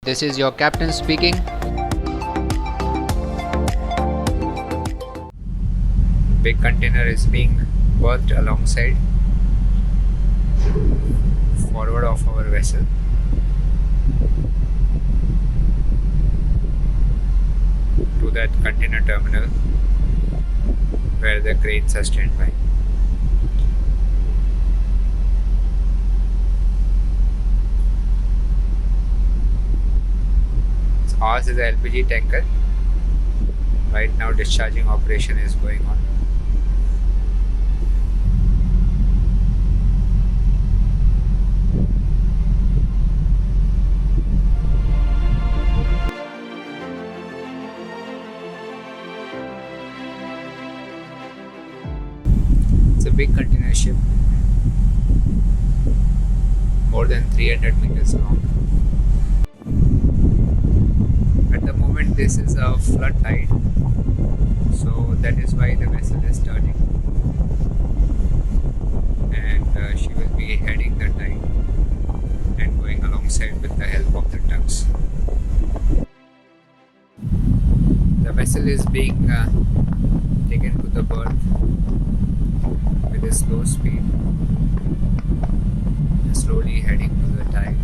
This is your captain speaking. Big container is being berthed alongside forward of our vessel. To that container terminal where the cranes are standby. Ours is a LPG tanker. Right now discharging operation is going on. It's a big container ship, more than 300 meters long. At the moment this is a flood tide, so that is why the vessel is turning, and she will be heading the tide and going alongside with the help of the tugs. The vessel is being taken to the berth with a slow speed, slowly heading to the tide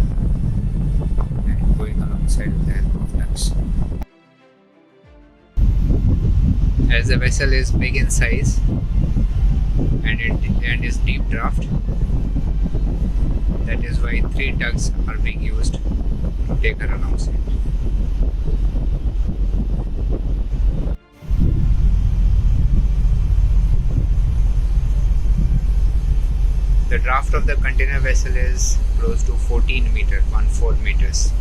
and going alongside with the help of tugs. As the vessel is big in size and is deep draft, that is why 3 tugs are being used to take her alongside. The draft of the container vessel is close to 14 meters.